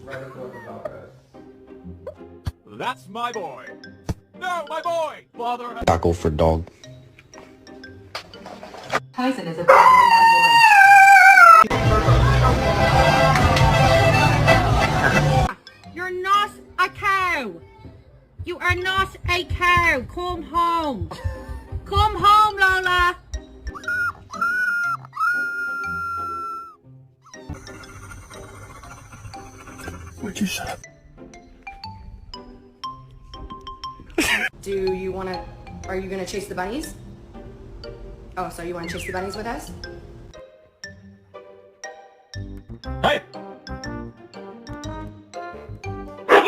Write a book about us. That's my boy. No, my boy! Father... Tackle for dog. Tyson is a federal You're not a cow. You are not a cow. Come home. Come home, Lola. Would you shut up? Do you want to... Are you going to chase the bunnies? Oh, so you want to chase the bunnies with us? Hey!